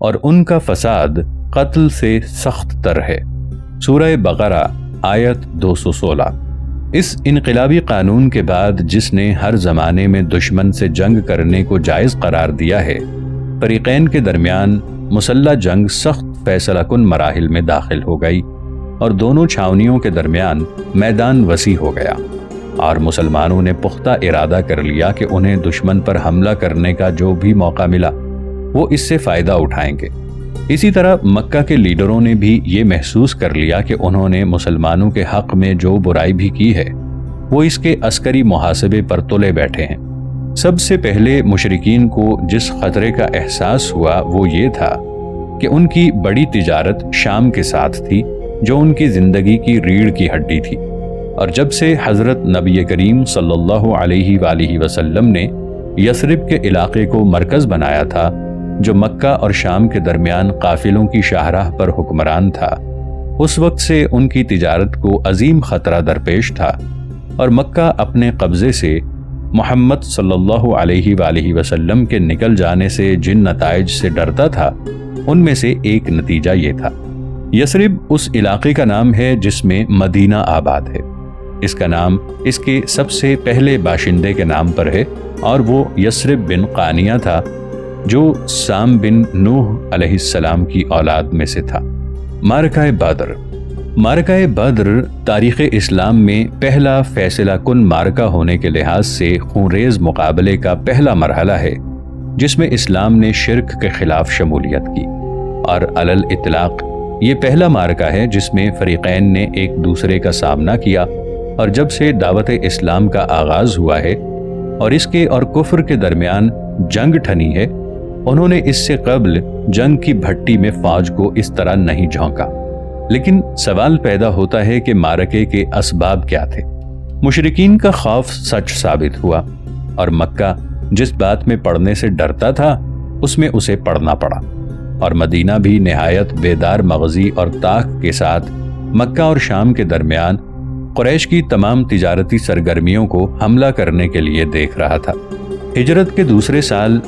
اور ان کا فساد قتل سے سخت تر ہے۔ سورہ بقرہ آیت 216۔ اس انقلابی قانون کے بعد جس نے ہر زمانے میں دشمن سے جنگ کرنے کو جائز قرار دیا ہے، فریقین کے درمیان مسلح جنگ سخت فیصلہ کن مراحل میں داخل ہو گئی اور دونوں چھاونیوں کے درمیان میدان وسیع ہو گیا، اور مسلمانوں نے پختہ ارادہ کر لیا کہ انہیں دشمن پر حملہ کرنے کا جو بھی موقع ملا وہ اس سے فائدہ اٹھائیں گے۔ اسی طرح مکہ کے لیڈروں نے بھی یہ محسوس کر لیا کہ انہوں نے مسلمانوں کے حق میں جو برائی بھی کی ہے وہ اس کے عسکری محاسبے پر تلے بیٹھے ہیں۔ سب سے پہلے مشرکین کو جس خطرے کا احساس ہوا وہ یہ تھا کہ ان کی بڑی تجارت شام کے ساتھ تھی، جو ان کی زندگی کی ریڑھ کی ہڈی تھی، اور جب سے حضرت نبی کریم صلی اللہ علیہ وآلہ وسلم نے یثرب کے علاقے کو مرکز بنایا تھا، جو مکہ اور شام کے درمیان قافلوں کی شاہراہ پر حکمران تھا، اس وقت سے ان کی تجارت کو عظیم خطرہ درپیش تھا، اور مکہ اپنے قبضے سے محمد صلی اللہ علیہ وآلہ وسلم کے نکل جانے سے جن نتائج سے ڈرتا تھا ان میں سے ایک نتیجہ یہ تھا۔ یثرب اس علاقے کا نام ہے جس میں مدینہ آباد ہے۔ اس کا نام اس کے سب سے پہلے باشندے کے نام پر ہے، اور وہ یثرب بن قانیہ تھا، جو سام بن نوح علیہ السلام کی اولاد میں سے تھا۔ معرکہ بدر۔ معرکہ بدر تاریخ اسلام میں پہلا فیصلہ کن معرکہ ہونے کے لحاظ سے خونریز مقابلے کا پہلا مرحلہ ہے، جس میں اسلام نے شرک کے خلاف شمولیت کی، اور علی الاطلاق یہ پہلا معرکہ ہے جس میں فریقین نے ایک دوسرے کا سامنا کیا، اور جب سے دعوت اسلام کا آغاز ہوا ہے اور اس کے اور کفر کے درمیان جنگ ٹھنی ہے، انہوں نے اس سے قبل جنگ کی بھٹی میں فوج کو اس طرح نہیں جھونکا۔ لیکن سوال پیدا ہوتا ہے کہ معرکے کے اسباب کیا تھے؟ مشرکین کا خوف سچ ثابت ہوا، اور مکہ جس بات میں پڑنے سے ڈرتا تھا اس میں اسے پڑنا پڑا، اور مدینہ بھی نہایت بیدار مغزی اور طاق کے ساتھ مکہ اور شام کے درمیان قریش کی تمام تجارتی سرگرمیوں کو حملہ کرنے کے لیے دیکھ رہا تھا۔ ہجرت کے دوسرے سال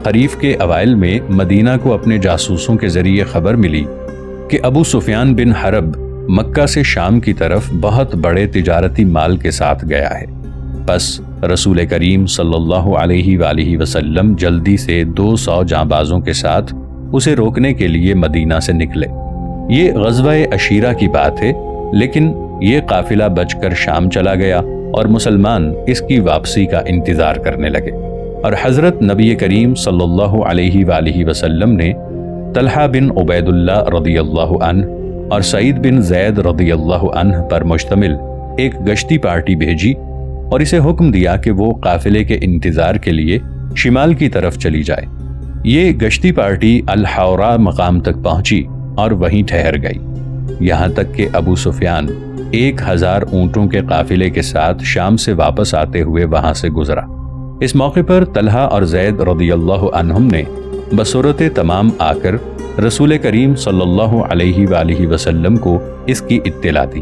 خریف کے اوائل میں مدینہ کو اپنے جاسوسوں کے ذریعے خبر ملی کہ ابو سفیان بن حرب مکہ سے شام کی طرف بہت بڑے تجارتی مال کے ساتھ گیا ہے۔ پس رسول کریم صلی اللہ علیہ وآلہ وسلم جلدی سے 200 جانبازوں کے ساتھ اسے روکنے کے لیے مدینہ سے نکلے۔ یہ غزوہ عشیرہ کی بات ہے، لیکن یہ قافلہ بچ کر شام چلا گیا اور مسلمان اس کی واپسی کا انتظار کرنے لگے، اور حضرت نبی کریم صلی اللہ علیہ وآلہ وسلم نے طلحہ بن عبید اللہ رضی اللہ عنہ اور سعید بن زید رضی اللہ عنہ پر مشتمل ایک گشتی پارٹی بھیجی، اور اسے حکم دیا کہ وہ قافلے کے انتظار کے لیے شمال کی طرف چلی جائے۔ یہ گشتی پارٹی الحورا مقام تک پہنچی اور وہیں ٹھہر گئی، یہاں تک کہ ابو سفیان 1000 اونٹوں کے قافلے کے ساتھ شام سے واپس آتے ہوئے وہاں سے گزرا۔ اس موقع پر طلحہ اور زید رضی اللہ عنہم نے بصورت تمام آ کر رسول کریم صلی اللہ علیہ وآلہ وسلم کو اس کی اطلاع دی۔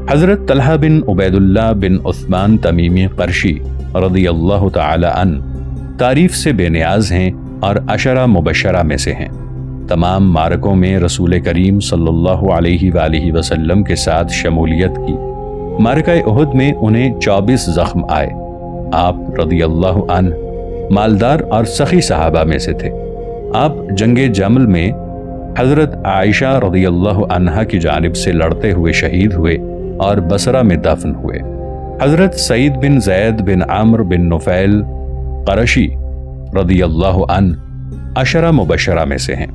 حضرت طلحہ بن عبید اللہ بن عثمان تمیمی قرشی رضی اللہ تعالی عنہ تعریف سے بے نیاز ہیں اور عشرہ مبشرہ میں سے ہیں۔ تمام معرکوں میں رسول کریم صلی اللہ علیہ وآلہ وسلم کے ساتھ شمولیت کی۔ معرکہ احد میں انہیں 24 زخم آئے۔ آپ رضی اللہ عنہ مالدار اور سخی صحابہ میں سے تھے۔ آپ جنگ جمل میں حضرت عائشہ رضی اللہ عنہا کی جانب سے لڑتے ہوئے شہید ہوئے اور بصرہ میں دفن ہوئے۔ حضرت سعید بن زید بن عمرو بن نفیل قرشی رضی اللہ عنہ عشرہ مبشرہ میں سے ہیں۔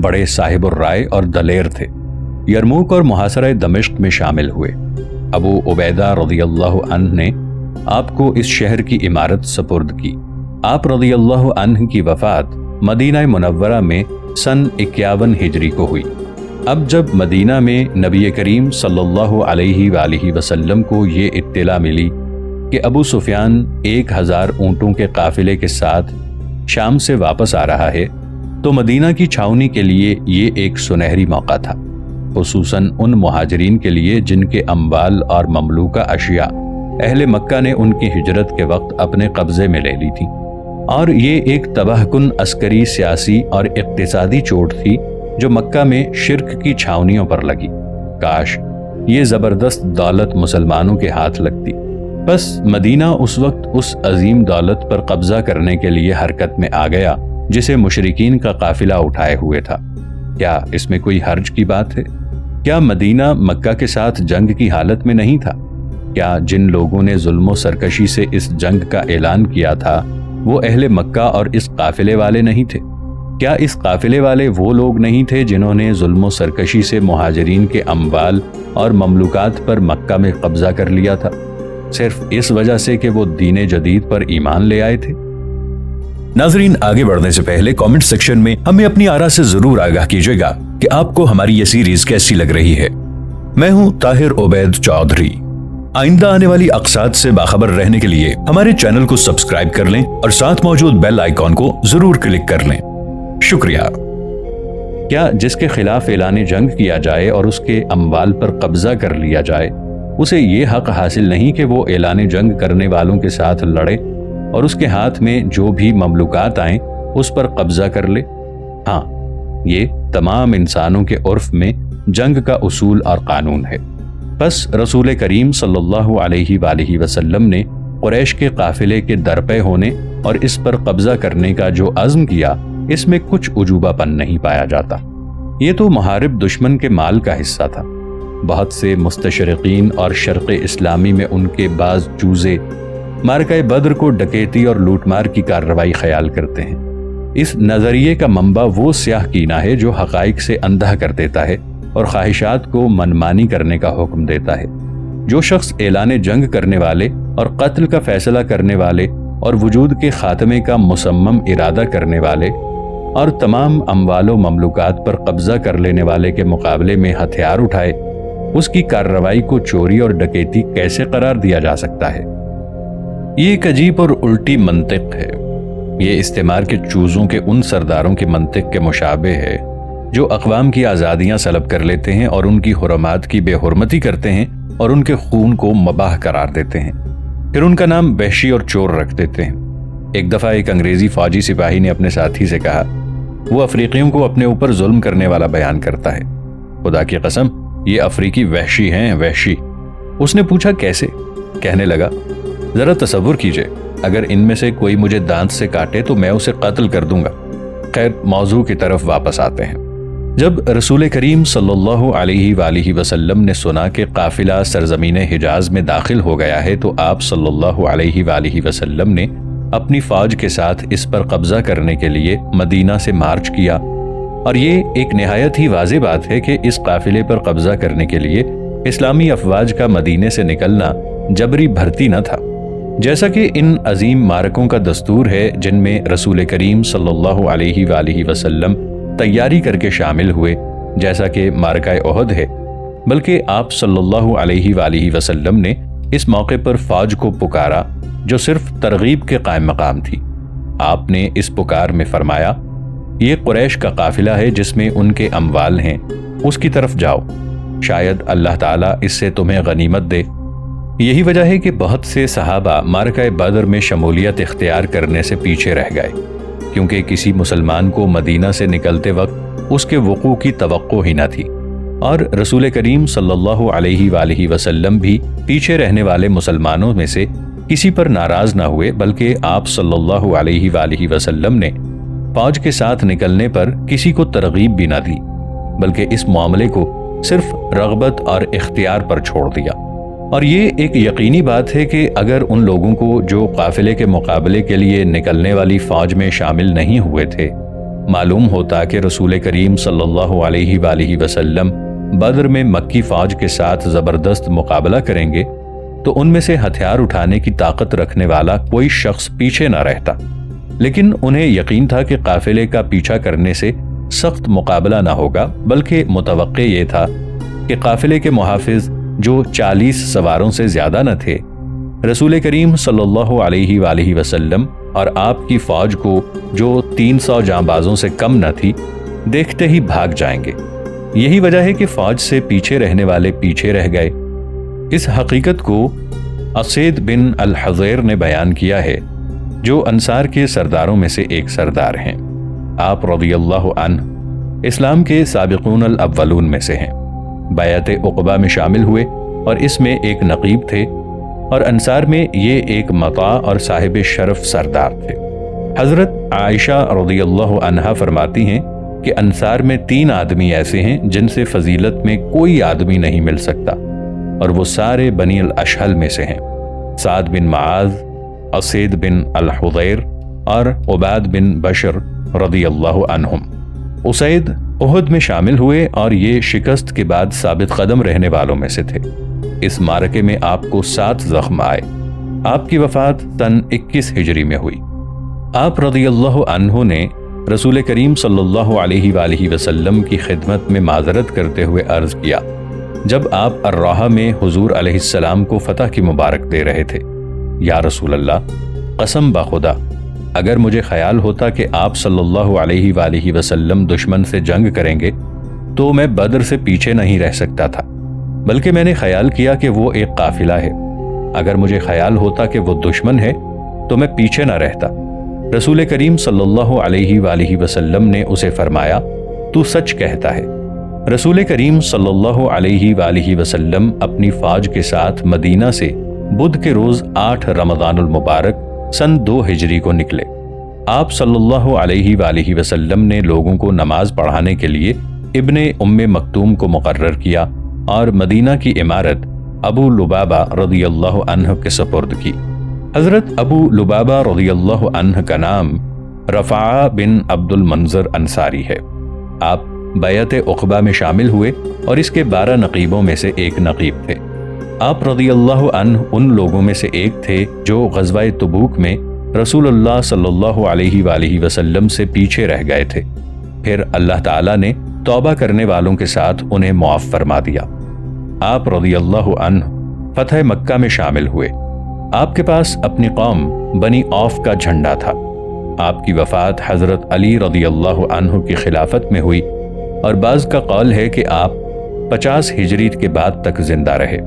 بڑے صاحب الرائے اور دلیر تھے۔ یرموک اور محاصرہ دمشق میں شامل ہوئے۔ ابو عبیدہ رضی اللہ عنہ نے آپ کو اس شہر کی عمارت سپرد کی۔ آپ رضی اللہ عنہ کی وفات مدینہ منورہ میں سن 51 ہجری کو ہوئی۔ اب جب مدینہ میں نبی کریم صلی اللہ علیہ وآلہ وسلم کو یہ اطلاع ملی کہ ابو سفیان 1000 اونٹوں کے قافلے کے ساتھ شام سے واپس آ رہا ہے، تو مدینہ کی چھاؤنی کے لیے یہ ایک سنہری موقع تھا، خصوصاً ان مہاجرین کے لیے جن کے اموال اور مملوکہ اشیاء اہل مکہ نے ان کی ہجرت کے وقت اپنے قبضے میں لے لی تھی۔ اور یہ ایک تباہ کن عسکری، سیاسی اور اقتصادی چوٹ تھی جو مکہ میں شرک کی چھاونیوں پر لگی۔ کاش یہ زبردست دولت مسلمانوں کے ہاتھ لگتی۔ بس مدینہ اس وقت اس عظیم دولت پر قبضہ کرنے کے لیے حرکت میں آ گیا جسے مشرکین کا قافلہ اٹھائے ہوئے تھا۔ کیا اس میں کوئی حرج کی بات ہے؟ کیا مدینہ مکہ کے ساتھ جنگ کی حالت میں نہیں تھا؟ کیا جن لوگوں نے ظلم و سرکشی سے اس جنگ کا اعلان کیا تھا وہ اہل مکہ اور اس قافلے والے نہیں تھے؟ کیا اس قافلے والے وہ لوگ نہیں تھے جنہوں نے ظلم و سرکشی سے مہاجرین کے اموال اور مملوکات پر مکہ میں قبضہ کر لیا تھا، صرف اس وجہ سے کہ وہ دین جدید پر ایمان لے آئے تھے؟ ناظرین، آگے بڑھنے سے پہلے کامنٹ سیکشن میں ہمیں اپنی آراء سے ضرور آگاہ کیجیے گا کہ آپ کو ہماری یہ سیریز کیسی لگ رہی ہے۔ میں ہوں طاہر عبید چودھری۔ آئندہ آنے والی اقساط سے باخبر رہنے کے لیے ہمارے چینل کو سبسکرائب کر لیں اور ساتھ موجود بیل آئیکن کو ضرور کلک کر لیں۔ شکریہ۔ کیا جس کے خلاف اعلان جنگ کیا جائے اور اس کے اموال پر قبضہ کر لیا جائے، اسے یہ حق حاصل نہیں کہ وہ اعلان جنگ کرنے والوں کے ساتھ لڑے اور اس کے ہاتھ میں جو بھی مملوکات آئیں اس پر قبضہ کر لے؟ ہاں، یہ تمام انسانوں کے عرف میں جنگ کا اصول اور قانون ہے۔ بس رسول کریم صلی اللہ علیہ وآلہ وسلم نے قریش کے قافلے کے درپے ہونے اور اس پر قبضہ کرنے کا جو عزم کیا، اس میں کچھ عجوبہ پن نہیں پایا جاتا۔ یہ تو محارب دشمن کے مال کا حصہ تھا۔ بہت سے مستشرقین اور شرق اسلامی میں ان کے بعض چوزے معرکہ بدر کو ڈکیتی اور لوٹ مار کی کارروائی خیال کرتے ہیں۔ اس نظریے کا منبع وہ سیاہ کینہ ہے جو حقائق سے اندھا کر دیتا ہے اور خواہشات کو منمانی کرنے کا حکم دیتا ہے۔ جو شخص اعلان جنگ کرنے والے اور قتل کا فیصلہ کرنے والے اور وجود کے خاتمے کا مصمم ارادہ کرنے والے اور تمام اموال و مملوکات پر قبضہ کر لینے والے کے مقابلے میں ہتھیار اٹھائے، اس کی کارروائی کو چوری اور ڈکیتی کیسے قرار دیا جا سکتا ہے؟ یہ ایک عجیب اور الٹی منطق ہے۔ یہ استعمار کے چوزوں کے ان سرداروں کے منطق کے مشابہ ہے جو اقوام کی آزادیاں سلب کر لیتے ہیں اور ان کی حرمات کی بے حرمتی کرتے ہیں اور ان کے خون کو مباح قرار دیتے ہیں، پھر ان کا نام وحشی اور چور رکھ دیتے ہیں۔ ایک دفعہ ایک انگریزی فوجی سپاہی نے اپنے ساتھی سے کہا، وہ افریقیوں کو اپنے اوپر ظلم کرنے والا بیان کرتا ہے۔ خدا کی قسم، یہ افریقی وحشی ہیں، وحشی۔ اس نے پوچھا کیسے؟ کہنے لگا، ذرا تصور کیجئے، اگر ان میں سے کوئی مجھے دانت سے کاٹے تو میں اسے قتل کر دوں گا۔ خیر، موضوع کی طرف واپس آتے ہیں۔ جب رسول کریم صلی اللہ علیہ وآلہ وسلم نے سنا کہ قافلہ سرزمین حجاز میں داخل ہو گیا ہے تو آپ صلی اللہ علیہ وآلہ وسلم نے اپنی فوج کے ساتھ اس پر قبضہ کرنے کے لیے مدینہ سے مارچ کیا، اور یہ ایک نہایت ہی واضح بات ہے کہ اس قافلے پر قبضہ کرنے کے لیے اسلامی افواج کا مدینے سے نکلنا جبری بھرتی نہ تھا، جیسا کہ ان عظیم معرکوں کا دستور ہے جن میں رسول کریم صلی اللہ علیہ وآلہ وسلم تیاری کر کے شامل ہوئے، جیسا کہ معرکہ احد ہے۔ بلکہ آپ صلی اللہ علیہ وآلہ وسلم نے اس موقع پر فوج کو پکارا جو صرف ترغیب کے قائم مقام تھی۔ آپ نے اس پکار میں فرمایا، یہ قریش کا قافلہ ہے جس میں ان کے اموال ہیں، اس کی طرف جاؤ، شاید اللہ تعالیٰ اس سے تمہیں غنیمت دے۔ یہی وجہ ہے کہ بہت سے صحابہ معرکہ بدر میں شمولیت اختیار کرنے سے پیچھے رہ گئے، کیونکہ کسی مسلمان کو مدینہ سے نکلتے وقت اس کے وقوع کی توقع ہی نہ تھی، اور رسول کریم صلی اللہ علیہ وآلہ وسلم بھی پیچھے رہنے والے مسلمانوں میں سے کسی پر ناراض نہ ہوئے، بلکہ آپ صلی اللہ علیہ وآلہ وسلم نے فوج کے ساتھ نکلنے پر کسی کو ترغیب بھی نہ دی، بلکہ اس معاملے کو صرف رغبت اور اختیار پر چھوڑ دیا۔ اور یہ ایک یقینی بات ہے کہ اگر ان لوگوں کو جو قافلے کے مقابلے کے لیے نکلنے والی فوج میں شامل نہیں ہوئے تھے معلوم ہوتا کہ رسول کریم صلی اللہ علیہ وآلہ وسلم بدر میں مکی فوج کے ساتھ زبردست مقابلہ کریں گے، تو ان میں سے ہتھیار اٹھانے کی طاقت رکھنے والا کوئی شخص پیچھے نہ رہتا۔ لیکن انہیں یقین تھا کہ قافلے کا پیچھا کرنے سے سخت مقابلہ نہ ہوگا، بلکہ متوقع یہ تھا کہ قافلے کے محافظ جو 40 سواروں سے زیادہ نہ تھے، رسول کریم صلی اللہ علیہ وآلہ وسلم اور آپ کی فوج کو جو 300 جانبازوں سے کم نہ تھی، دیکھتے ہی بھاگ جائیں گے۔ یہی وجہ ہے کہ فوج سے پیچھے رہنے والے پیچھے رہ گئے۔ اس حقیقت کو اسید بن الحضیر نے بیان کیا ہے، جو انصار کے سرداروں میں سے ایک سردار ہیں۔ آپ رضی اللہ عنہ اسلام کے سابقون الاولون میں سے ہیں۔ بیعت عقبہ میں شامل ہوئے اور اس میں ایک نقیب تھے، اور انصار میں یہ ایک مطاع اور صاحب شرف سردار تھے۔ حضرت عائشہ رضی اللہ عنہا فرماتی ہیں کہ انصار میں 3 آدمی ایسے ہیں جن سے فضیلت میں کوئی آدمی نہیں مل سکتا، اور وہ سارے بنی الاشہل میں سے ہیں: سعد بن معاذ، اسید بن الحضیر اور عباد بن بشر رضی اللہ عنہم۔ اسید احد میں شامل ہوئے اور یہ شکست کے بعد ثابت قدم رہنے والوں میں سے تھے۔ اس معرکے میں آپ کو 7 زخم آئے۔ آپ کی وفات سن 21 ہجری میں ہوئی۔ آپ رضی اللہ عنہ نے رسول کریم صلی اللہ علیہ وآلہ وسلم کی خدمت میں معذرت کرتے ہوئے عرض کیا جب آپ الراحہ میں حضور علیہ السلام کو فتح کی مبارک دے رہے تھے: یا رسول اللہ، قسم بخدا اگر مجھے خیال ہوتا کہ آپ صلی اللہ علیہ وآلہ وسلم دشمن سے جنگ کریں گے تو میں بدر سے پیچھے نہیں رہ سکتا تھا، بلکہ میں نے خیال کیا کہ وہ ایک قافلہ ہے۔ اگر مجھے خیال ہوتا کہ وہ دشمن ہے تو میں پیچھے نہ رہتا۔ رسول کریم صلی اللہ علیہ وآلہ وسلم نے اسے فرمایا: تو سچ کہتا ہے۔ رسول کریم صلی اللہ علیہ وآلہ وسلم اپنی فوج کے ساتھ مدینہ سے بدھ کے روز 8 رمضان المبارک سن 2 ہجری کو نکلے۔ آپ صلی اللہ علیہ وآلہ وسلم نے لوگوں کو نماز پڑھانے کے لیے ابن ام مکتوم کو مقرر کیا اور مدینہ کی عمارت ابو لبابہ رضی اللہ عنہ کے سپرد کی۔ حضرت ابو لبابہ رضی اللہ عنہ کا نام رفاعہ بن عبد المنظر انصاری ہے۔ آپ بیعت عقبہ میں شامل ہوئے اور اس کے 12 نقیبوں میں سے ایک نقیب تھے۔ آپ رضی اللہ عنہ ان لوگوں میں سے ایک تھے جو غزوہ تبوک میں رسول اللہ صلی اللہ علیہ وآلہ وسلم سے پیچھے رہ گئے تھے، پھر اللہ تعالیٰ نے توبہ کرنے والوں کے ساتھ انہیں معاف فرما دیا۔ آپ رضی اللہ عنہ فتح مکہ میں شامل ہوئے۔ آپ کے پاس اپنی قوم بنی عوف کا جھنڈا تھا۔ آپ کی وفات حضرت علی رضی اللہ عنہ کی خلافت میں ہوئی، اور بعض کا قول ہے کہ آپ 50 ہجری کے بعد تک زندہ رہے۔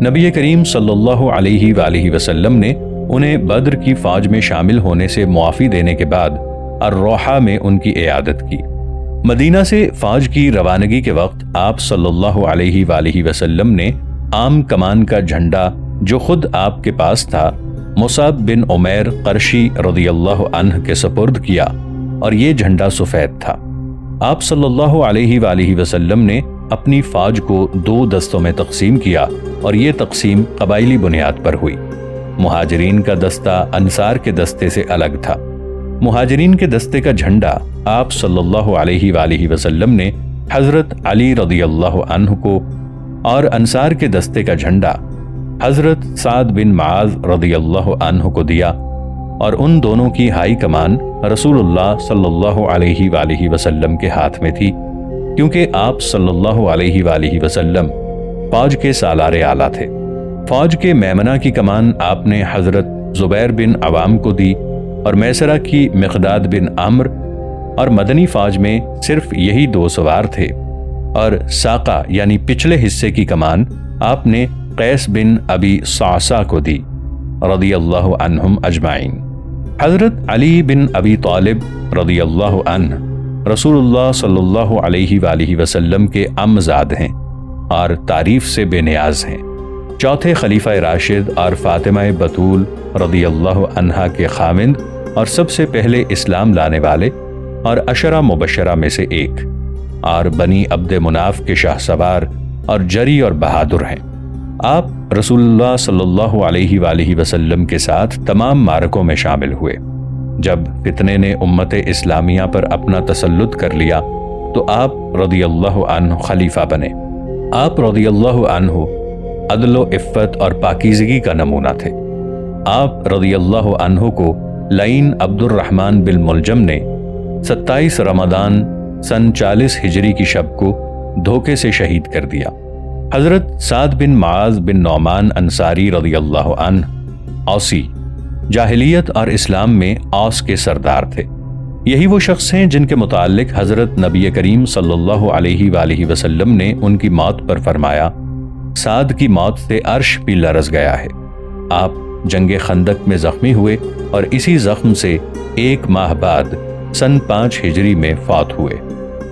نبی کریم صلی اللہ علیہ وآلہ وسلم نے انہیں بدر کی فوج میں شامل ہونے سے معافی دینے کے بعد الروحہ میں ان کی عیادت کی۔ مدینہ سے فوج کی روانگی کے وقت آپ صلی اللہ علیہ وآلہ وسلم نے عام کمان کا جھنڈا جو خود آپ کے پاس تھا مصعب بن عمیر قرشی رضی اللہ عنہ کے سپرد کیا، اور یہ جھنڈا سفید تھا۔ آپ صلی اللہ علیہ وآلہ وسلم نے اپنی فوج کو 2 دستوں میں تقسیم کیا، اور یہ تقسیم قبائلی بنیاد پر ہوئی۔ مہاجرین کا دستہ انصار کے دستے سے الگ تھا۔ مہاجرین کے دستے کا جھنڈا آپ صلی اللہ علیہ وآلہ وسلم نے حضرت علی رضی اللہ عنہ کو، اور انصار کے دستے کا جھنڈا حضرت سعد بن معاذ رضی اللہ عنہ کو دیا، اور ان دونوں کی ہائی کمان رسول اللہ صلی اللہ علیہ وآلہ وسلم کے ہاتھ میں تھی، کیونکہ آپ صلی اللہ علیہ وآلہ وسلم فوج کے سالار اعلیٰ تھے۔ فوج کے میمنہ کی کمان آپ نے حضرت زبیر بن عوام کو دی، اور میسرہ کی مقداد بن عمر، اور مدنی فوج میں صرف یہی 2 سوار تھے، اور ساقہ یعنی پچھلے حصے کی کمان آپ نے قیس بن ابی صعصع کو دی رضی اللہ عنہم اجمعین۔ حضرت علی بن ابی طالب رضی اللہ عنہ رسول اللہ صلی اللہ علیہ وآلہ وسلم کے عمزاد ہیں اور تعریف سے بے نیاز ہیں۔ چوتھے خلیفہ راشد اور فاطمہ بطول رضی اللہ عنہا کے خاوند اور سب سے پہلے اسلام لانے والے اور عشرہ مبشرہ میں سے ایک، اور بنی عبد مناف کے شاہ سوار اور جری اور بہادر ہیں۔ آپ رسول اللہ صلی اللہ علیہ وآلہ وسلم کے ساتھ تمام معرکوں میں شامل ہوئے۔ جب فتنے نے امت اسلامیہ پر اپنا تسلط کر لیا تو آپ رضی اللہ عنہ خلیفہ بنے۔ آپ رضی اللہ عنہ عدل و عفت اور پاکیزگی کا نمونہ تھے۔ آپ رضی اللہ عنہ کو لعین عبد الرحمن بن ملجم نے 27 رمضان سن 40 ہجری کی شب کو دھوکے سے شہید کر دیا۔ حضرت سعد بن معاذ بن نعمان انصاری رضی اللہ عنہ اوسی، جاہلیت اور اسلام میں اوس کے سردار تھے۔ یہی وہ شخص ہیں جن کے متعلق حضرت نبی کریم صلی اللہ علیہ وآلہ وسلم نے ان کی موت پر فرمایا، سعد کی موت سے عرش بھی لرز گیا ہے۔ آپ جنگ خندق میں زخمی ہوئے اور اسی زخم سے 1 ماہ بعد سن 5 ہجری میں فوت ہوئے۔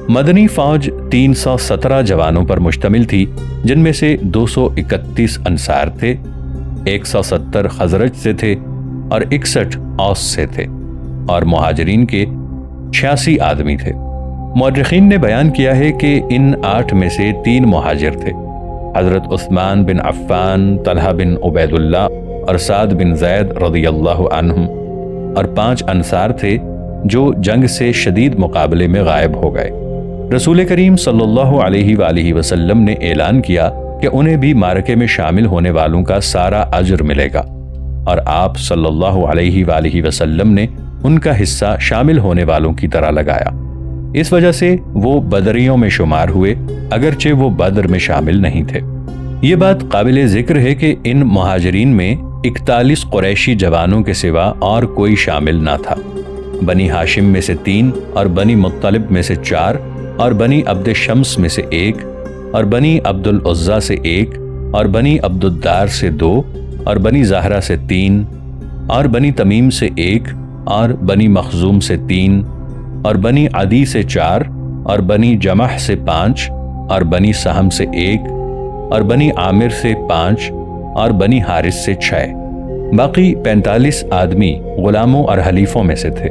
مدنی فوج 317 جوانوں پر مشتمل تھی، جن میں سے 231 انصار تھے، 170 خزرج سے تھے اور 61 اوس سے تھے، اور مہاجرین کے 86 آدمی تھے۔ مورخین نے بیان کیا ہے کہ ان 8 میں سے 3 مہاجر تھے، حضرت عثمان بن عفان، طلحہ بن عبید اللہ اور سعد بن زید رضی اللہ عنہم، اور 5 انصار تھے جو جنگ سے شدید مقابلے میں غائب ہو گئے۔ رسول کریم صلی اللہ علیہ وآلہ وسلم نے اعلان کیا کہ انہیں بھی معرکے میں شامل ہونے والوں کا سارا اجر ملے گا، اور آپ صلی اللہ علیہ وآلہ وسلم نے ان کا حصہ شامل ہونے والوں کی طرح لگایا۔ اس وجہ سے وہ بدریوں میں شمار ہوئے، اگرچہ وہ بدر میں شامل نہیں تھے۔ یہ بات قابل ذکر ہے کہ ان مہاجرین میں 41 قریشی جوانوں کے سوا اور کوئی شامل نہ تھا۔ بنی ہاشم میں سے 3 اور بنی مطلب میں سے 4 اور بنی عبد شمس میں سے 1 اور بنی عبد العزا سے 1 اور بنی عبد الدار سے 2 اور بنی زہرہ سے 3 اور بنی تمیم سے 1 اور بنی مخزوم سے 3 اور بنی عدی سے 4 اور بنی جمح سے 5 اور بنی سہم سے 1 اور بنی عامر سے 5 اور بنی حارث سے 6۔ باقی 45 آدمی غلاموں اور حلیفوں میں سے تھے۔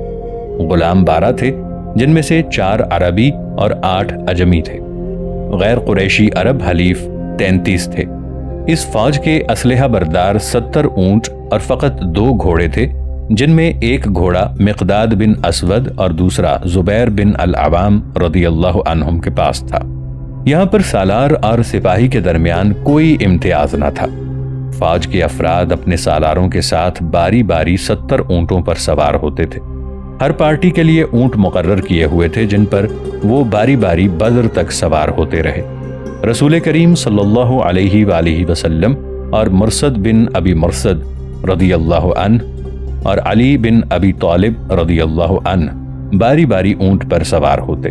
غلام 12 تھے، جن میں سے 4 عربی اور 8 عجمی تھے۔ غیر قریشی عرب حلیف 33 تھے۔ اس فوج کے اسلحہ بردار 70 اونٹ اور فقط 2 گھوڑے تھے، جن میں ایک گھوڑا مقداد بن اسود اور دوسرا زبیر بن العوام رضی اللہ عنہم کے پاس تھا۔ یہاں پر سالار اور سپاہی کے درمیان کوئی امتیاز نہ تھا۔ فوج کے افراد اپنے سالاروں کے ساتھ باری باری 70 اونٹوں پر سوار ہوتے تھے۔ ہر پارٹی کے لیے اونٹ مقرر کیے ہوئے تھے، جن پر وہ باری باری بدر تک سوار ہوتے رہے۔ رسول کریم صلی اللہ علیہ وآلہ وسلم اور مرصد بن ابی مرصد رضی اللہ عنہ اور علی بن ابی طالب رضی اللہ عنہ باری باری اونٹ پر سوار ہوتے۔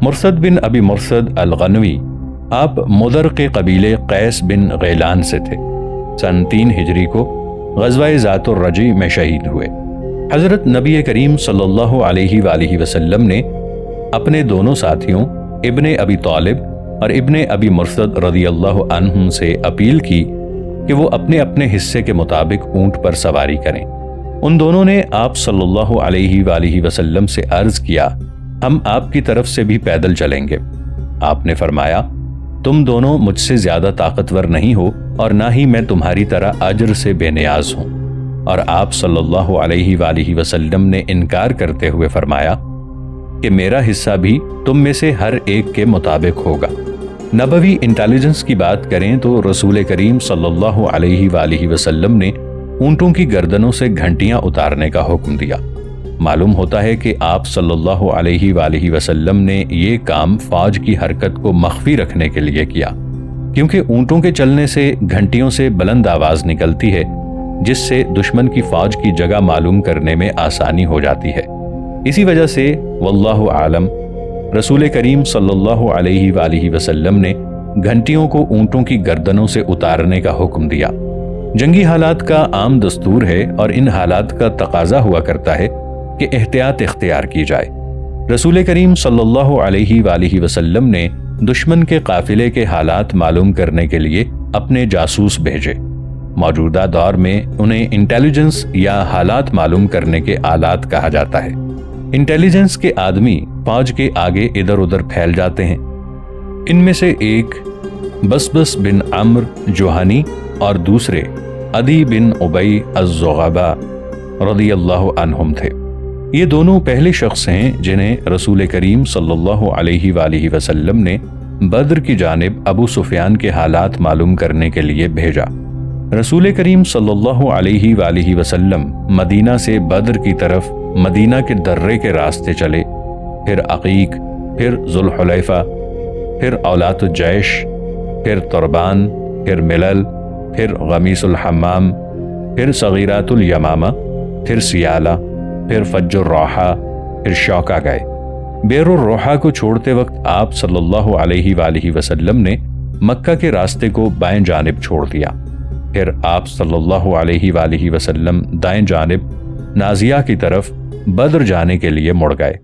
مرصد بن ابی مرصد الغنوی آپ مدر کے قبیلے قیس بن غیلان سے تھے۔ سن 3 ہجری کو غزوہ ذات الرجی میں شہید ہوئے۔ حضرت نبی کریم صلی اللہ علیہ وآلہ وسلم نے اپنے دونوں ساتھیوں ابن ابی طالب اور ابن ابی مرصد رضی اللہ عنہم سے اپیل کی کہ وہ اپنے اپنے حصے کے مطابق اونٹ پر سواری کریں۔ ان دونوں نے آپ صلی اللہ علیہ وآلہ وسلم سے عرض کیا، ہم آپ کی طرف سے بھی پیدل چلیں گے۔ آپ نے فرمایا، تم دونوں مجھ سے زیادہ طاقتور نہیں ہو اور نہ ہی میں تمہاری طرح اجر سے بے نیاز ہوں۔ اور آپ صلی اللہ علیہ وآلہ وسلم نے انکار کرتے ہوئے فرمایا کہ میرا حصہ بھی تم میں سے ہر ایک کے مطابق ہوگا۔ نبوی انٹیلیجنس کی بات کریں تو رسول کریم صلی اللہ علیہ وآلہ وسلم نے اونٹوں کی گردنوں سے گھنٹیاں اتارنے کا حکم دیا۔ معلوم ہوتا ہے کہ آپ صلی اللہ علیہ وآلہ وسلم نے یہ کام فوج کی حرکت کو مخفی رکھنے کے لیے کیا، کیونکہ اونٹوں کے چلنے سے گھنٹیوں سے بلند آواز نکلتی ہے، جس سے دشمن کی فوج کی جگہ معلوم کرنے میں آسانی ہو جاتی ہے۔ اسی وجہ سے واللہ عالم رسول کریم صلی اللہ علیہ وآلہ وسلم نے گھنٹیوں کو اونٹوں کی گردنوں سے اتارنے کا حکم دیا۔ جنگی حالات کا عام دستور ہے اور ان حالات کا تقاضا ہوا کرتا ہے کہ احتیاط اختیار کی جائے۔ رسول کریم صلی اللہ علیہ وآلہ وسلم نے دشمن کے قافلے کے حالات معلوم کرنے کے لیے اپنے جاسوس بھیجے۔ موجودہ دور میں انہیں انٹیلیجنس یا حالات معلوم کرنے کے آلات کہا جاتا ہے۔ انٹیلیجنس کے آدمی فوج کے آگے ادھر ادھر پھیل جاتے ہیں۔ ان میں سے ایک بسبس بن عمرو جوہنی اور دوسرے عدی بن ابی الزغبا رضی اللہ عنہم تھے۔ یہ دونوں پہلے شخص ہیں جنہیں رسول کریم صلی اللہ علیہ وآلہ وسلم نے بدر کی جانب ابو سفیان کے حالات معلوم کرنے کے لیے بھیجا۔ رسول کریم صلی اللہ علیہ وآلہ وسلم مدینہ سے بدر کی طرف مدینہ کے درے کے راستے چلے، پھر عقیق، پھر ذوالحلیفہ، پھر اولات الجیش، پھر تربان، پھر ملل، پھر غمیس الحمام، پھر صغیرات الیمامہ، پھر سیالہ، پھر فج الروحہ، پھر شوکا گئے۔ بیر الروحہ کو چھوڑتے وقت آپ صلی اللہ علیہ وآلہ وسلم نے مکہ کے راستے کو بائیں جانب چھوڑ دیا۔ پھر آپ صلی اللہ علیہ وآلہ وسلم دائیں جانب نازیہ کی طرف بدر جانے کے لیے مڑ گئے۔